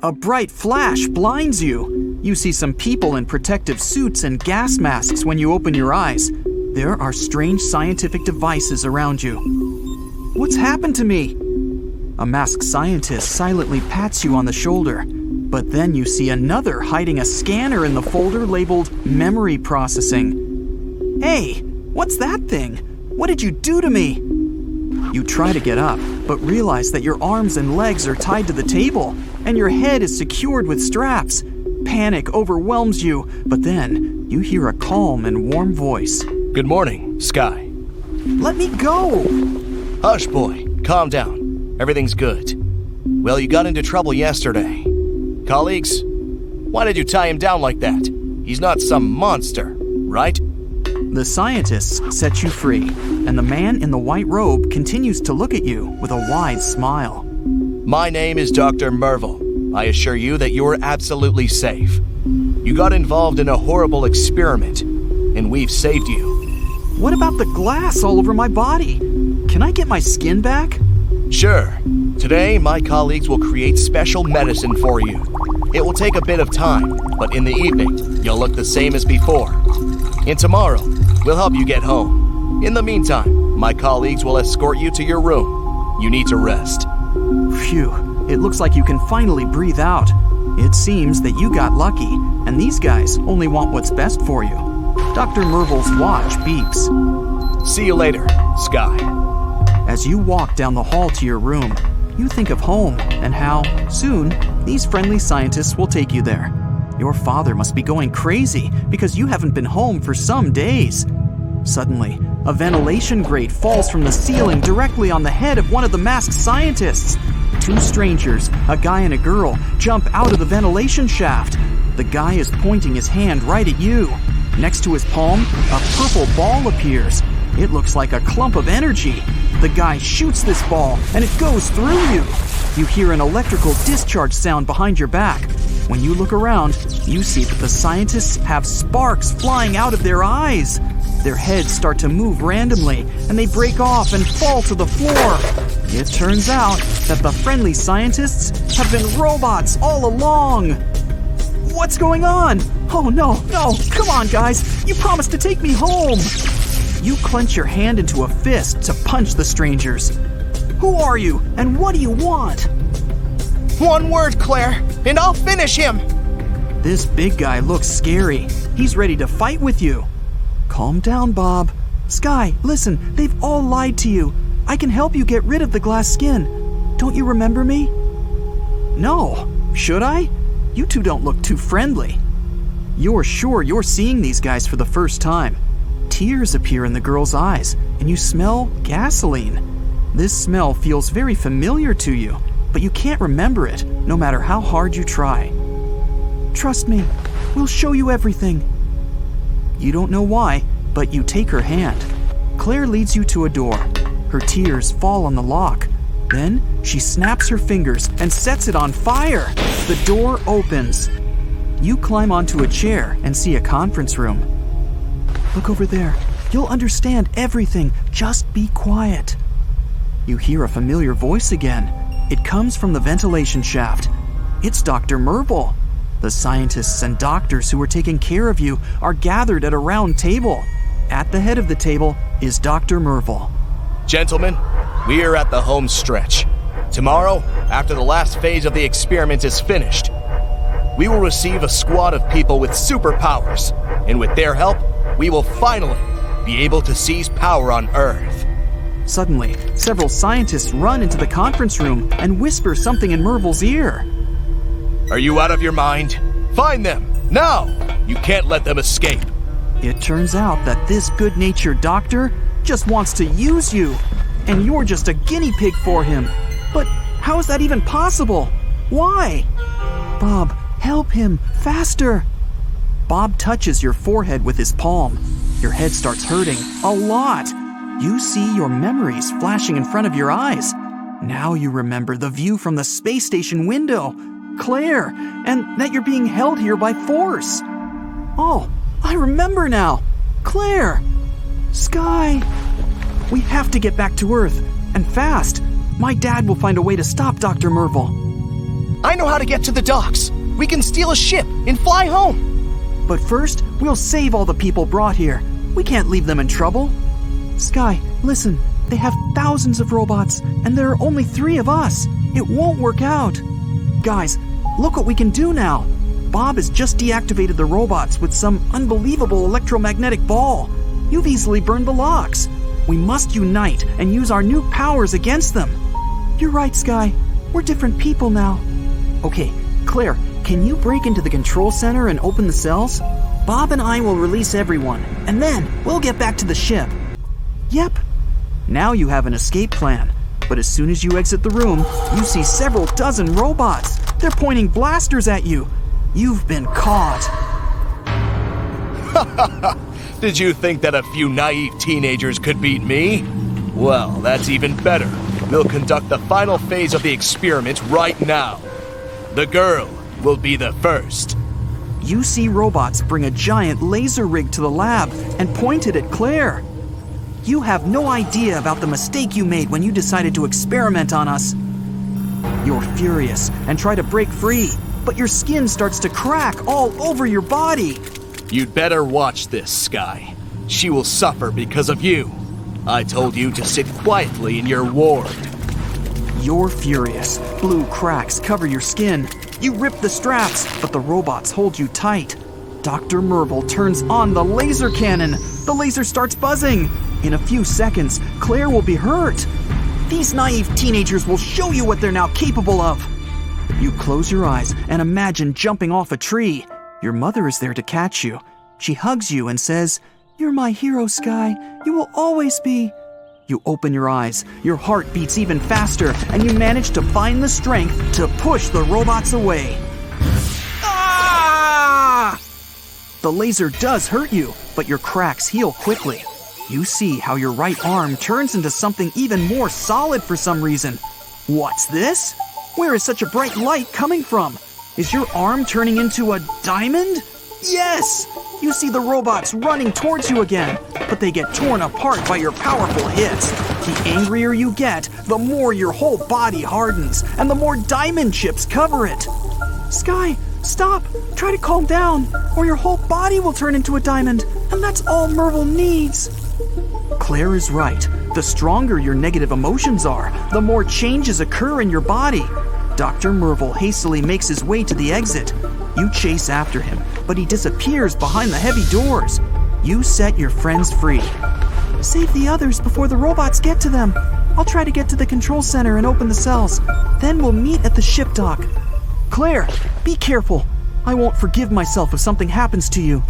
A bright flash blinds you. You see some people in protective suits and gas masks when you open your eyes. There are strange scientific devices around you. What's happened to me? A masked scientist silently pats you on the shoulder, but then you see another hiding a scanner in the folder labeled Memory Processing. Hey, what's that thing? What did you do to me? You try to get up, but realize that your arms and legs are tied to the table, and your head is secured with straps. Panic overwhelms you, but then you hear a calm and warm voice. Good morning, Sky. Let me go! Hush, boy. Calm down. Everything's good. Well, you got into trouble yesterday. Colleagues, why did you tie him down like that? He's not some monster, right? The scientists set you free, and the man in the white robe continues to look at you with a wide smile. My name is Dr. Mervil. I assure you that you're absolutely safe. You got involved in a horrible experiment, and we've saved you. What about the glass all over my body? Can I get my skin back? Sure. Today, my colleagues will create special medicine for you. It will take a bit of time, but in the evening, you'll look the same as before. And tomorrow, we'll help you get home. In the meantime, my colleagues will escort you to your room. You need to rest. Phew, it looks like you can finally breathe out. It seems that you got lucky, and these guys only want what's best for you. Dr. Mervil's watch beeps. See you later, Sky. As you walk down the hall to your room, you think of home and how, soon, these friendly scientists will take you there. Your father must be going crazy because you haven't been home for some days. Suddenly, a ventilation grate falls from the ceiling directly on the head of one of the masked scientists. Two strangers, a guy and a girl, jump out of the ventilation shaft. The guy is pointing his hand right at you. Next to his palm, a purple ball appears. It looks like a clump of energy. The guy shoots this ball, and it goes through you. You hear an electrical discharge sound behind your back. When you look around, you see that the scientists have sparks flying out of their eyes. Their heads start to move randomly, and they break off and fall to the floor. It turns out that the friendly scientists have been robots all along. What's going on? Oh, no, come on, guys. You promised to take me home. You clench your hand into a fist to punch the strangers. Who are you, and what do you want? One word, Claire, and I'll finish him. This big guy looks scary. He's ready to fight with you. Calm down, Bob. Sky, listen, they've all lied to you. I can help you get rid of the glass skin. Don't you remember me? No. Should I? You two don't look too friendly. You're sure you're seeing these guys for the first time. Tears appear in the girl's eyes, and you smell gasoline. This smell feels very familiar to you, but you can't remember it, no matter how hard you try. Trust me, we'll show you everything. You don't know why, but you take her hand. Claire leads you to a door. Her tears fall on the lock. Then she snaps her fingers and sets it on fire. The door opens. You climb onto a chair and see a conference room. Look over there. You'll understand everything. Just be quiet. You hear a familiar voice again. It comes from the ventilation shaft. It's Dr. Mervil. The scientists and doctors who are taking care of you are gathered at a round table. At the head of the table is Dr. Mervil. Gentlemen, we are at the home stretch. Tomorrow, after the last phase of the experiment is finished, we will receive a squad of people with superpowers, and with their help, we will finally be able to seize power on Earth. Suddenly, several scientists run into the conference room and whisper something in Mervil's ear. Are you out of your mind? Find them, now! You can't let them escape. It turns out that this good-natured doctor just wants to use you, and you're just a guinea pig for him. But how is that even possible? Why? Bob, help him, faster! Bob touches your forehead with his palm. Your head starts hurting, a lot. You see your memories flashing in front of your eyes. Now you remember the view from the space station window, Claire, and that you're being held here by force. Oh, I remember now. Claire! Sky! We have to get back to Earth, and fast. My dad will find a way to stop Dr. Mervil. I know how to get to the docks. We can steal a ship and fly home. But first, we'll save all the people brought here. We can't leave them in trouble. Sky, listen, they have thousands of robots, and there are only 3 of us. It won't work out. Guys, look what we can do now. Bob has just deactivated the robots with some unbelievable electromagnetic ball. You've easily burned the locks. We must unite and use our new powers against them. You're right, Sky. We're different people now. Okay, Claire, can you break into the control center and open the cells? Bob and I will release everyone, and then we'll get back to the ship. Yep. Now you have an escape plan. But as soon as you exit the room, you see several dozen robots. They're pointing blasters at you. You've been caught. Did you think that a few naive teenagers could beat me? Well, that's even better. We'll conduct the final phase of the experiment right now. The girl will be the first. You see robots bring a giant laser rig to the lab and point it at Claire. You have no idea about the mistake you made when you decided to experiment on us. You're furious and try to break free, but your skin starts to crack all over your body. You'd better watch this, Sky. She will suffer because of you. I told you to sit quietly in your ward. You're furious. Blue cracks cover your skin. You rip the straps, but the robots hold you tight. Dr. Mervil turns on the laser cannon. The laser starts buzzing. In a few seconds, Claire will be hurt. These naive teenagers will show you what they're now capable of. You close your eyes and imagine jumping off a tree. Your mother is there to catch you. She hugs you and says, "You're my hero, Sky. You will always be." You open your eyes, your heart beats even faster, and you manage to find the strength to push the robots away. Ah! The laser does hurt you, but your cracks heal quickly. You see how your right arm turns into something even more solid for some reason. What's this? Where is such a bright light coming from? Is your arm turning into a diamond? Yes! You see the robots running towards you again, but they get torn apart by your powerful hits. The angrier you get, the more your whole body hardens, and the more diamond chips cover it. Sky, stop! Try to calm down, or your whole body will turn into a diamond, and that's all Mervil needs. Claire is right. The stronger your negative emotions are, the more changes occur in your body. Dr. Mervil hastily makes his way to the exit. You chase after him, but he disappears behind the heavy doors. You set your friends free. Save the others before the robots get to them. I'll try to get to the control center and open the cells. Then we'll meet at the ship dock. Claire, be careful. I won't forgive myself if something happens to you.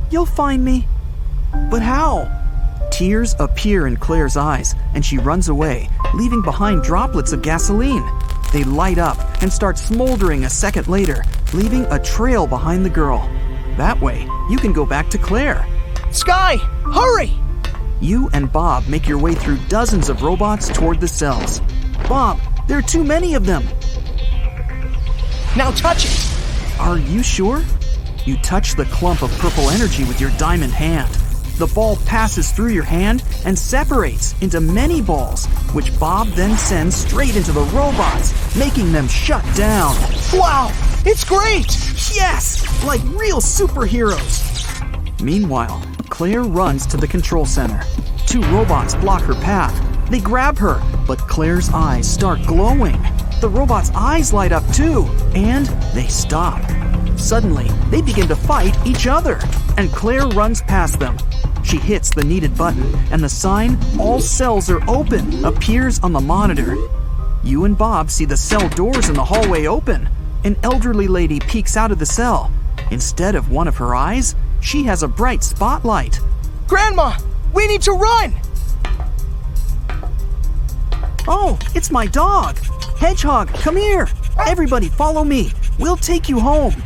You'll find me. But how? Tears appear in Claire's eyes, and she runs away, leaving behind droplets of gasoline. They light up and start smoldering a second later, leaving a trail behind the girl. That way, you can go back to Claire. Sky, hurry! You and Bob make your way through dozens of robots toward the cells. Bob, there are too many of them. Now touch it! Are you sure? You touch the clump of purple energy with your diamond hand. The ball passes through your hand and separates into many balls, which Bob then sends straight into the robots, making them shut down. Wow, it's great! Yes, like real superheroes. Meanwhile, Claire runs to the control center. 2 robots block her path. They grab her, but Claire's eyes start glowing. The robots' eyes light up too, and they stop. Suddenly, they begin to fight each other, and Claire runs past them. She hits the needed button, and the sign, "All cells are open," appears on the monitor. You and Bob see the cell doors in the hallway open. An elderly lady peeks out of the cell. Instead of one of her eyes, she has a bright spotlight. Grandma, we need to run! Oh, it's my dog. Hedgehog, come here. Everybody follow me. We'll take you home.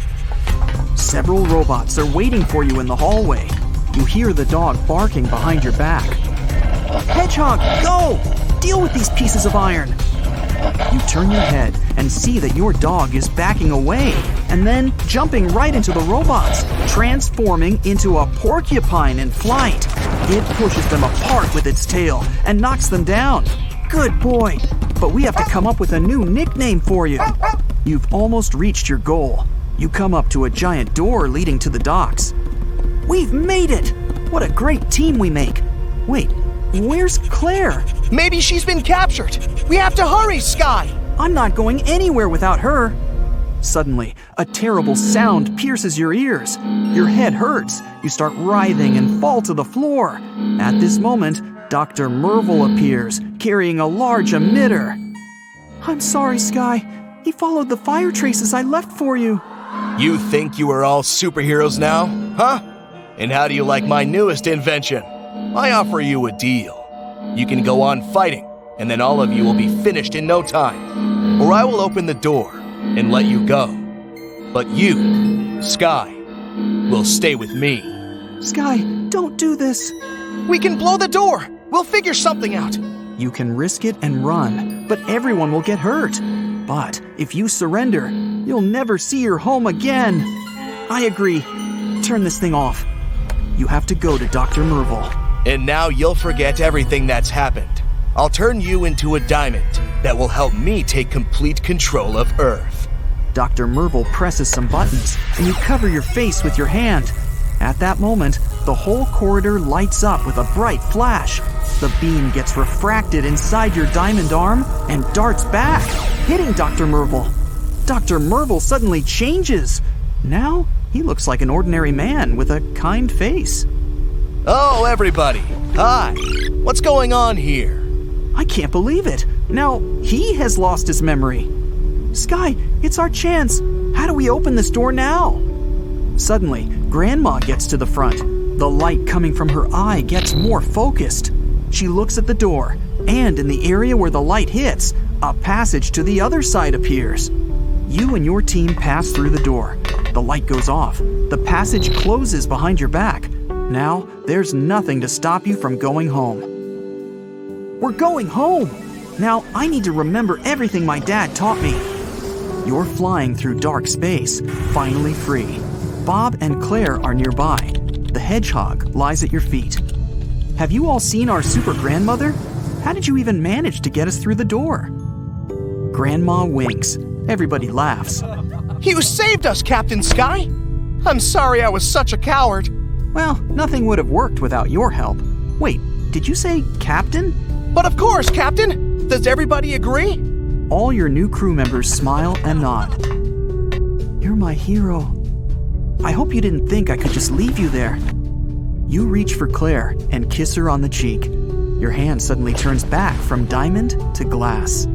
Several robots are waiting for you in the hallway. You hear the dog barking behind your back. Hedgehog, go! Deal with these pieces of iron. You turn your head and see that your dog is backing away and then jumping right into the robots, transforming into a porcupine in flight. It pushes them apart with its tail and knocks them down. Good boy, but we have to come up with a new nickname for you. You've almost reached your goal. You come up to a giant door leading to the docks. We've made it! What a great team we make. Wait, where's Claire? Maybe she's been captured. We have to hurry, Sky. I'm not going anywhere without her. Suddenly, a terrible sound pierces your ears. Your head hurts. You start writhing and fall to the floor. At this moment, Dr. Mervil appears, carrying a large emitter. I'm sorry, Sky. He followed the fire traces I left for you. You think you are all superheroes now, huh? And how do you like my newest invention? I offer you a deal. You can go on fighting, and then all of you will be finished in no time. Or I will open the door and let you go. But you, Sky, will stay with me. Sky, don't do this. We can blow the door. We'll figure something out. You can risk it and run, but everyone will get hurt. But if you surrender, you'll never see your home again. I agree. Turn this thing off. You have to go to Dr. Mervil. And now you'll forget everything that's happened. I'll turn you into a diamond that will help me take complete control of Earth. Dr. Mervil presses some buttons, and you cover your face with your hand. At that moment, the whole corridor lights up with a bright flash. The beam gets refracted inside your diamond arm and darts back, hitting Dr. Mervil. Dr. Mervil suddenly changes. Now, he looks like an ordinary man with a kind face. Oh, everybody. Hi. What's going on here? I can't believe it. Now, he has lost his memory. Sky, it's our chance. How do we open this door now? Suddenly, Grandma gets to the front. The light coming from her eye gets more focused. She looks at the door, and in the area where the light hits, a passage to the other side appears. You and your team pass through the door. The light goes off. The passage closes behind your back. Now, there's nothing to stop you from going home. We're going home! Now, I need to remember everything my dad taught me. You're flying through dark space, finally free. Bob and Claire are nearby. The hedgehog lies at your feet. Have you all seen our super grandmother? How did you even manage to get us through the door? Grandma winks. Everybody laughs. You saved us, Captain Sky. I'm sorry I was such a coward. Well, nothing would have worked without your help. Wait, did you say Captain? But of course, Captain. Does everybody agree? All your new crew members smile and nod. You're my hero. I hope you didn't think I could just leave you there. You reach for Claire and kiss her on the cheek. Your hand suddenly turns back from diamond to glass.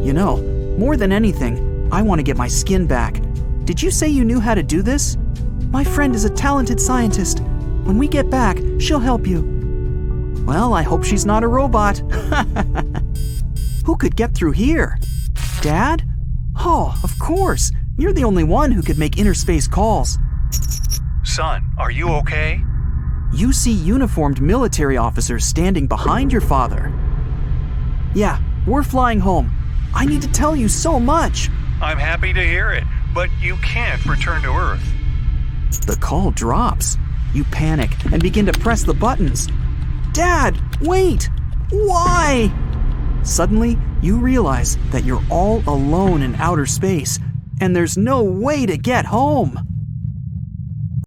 You know, more than anything, I want to get my skin back. Did you say you knew how to do this? My friend is a talented scientist. When we get back, she'll help you. Well, I hope she's not a robot. Who could get through here? Dad? Oh, of course. You're the only one who could make interspace calls. Son, are you okay? You see uniformed military officers standing behind your father. Yeah, we're flying home. I need to tell you so much. I'm happy to hear it, but you can't return to Earth. The call drops. You panic and begin to press the buttons. Dad, wait! Why? Suddenly, you realize that you're all alone in outer space, and there's no way to get home.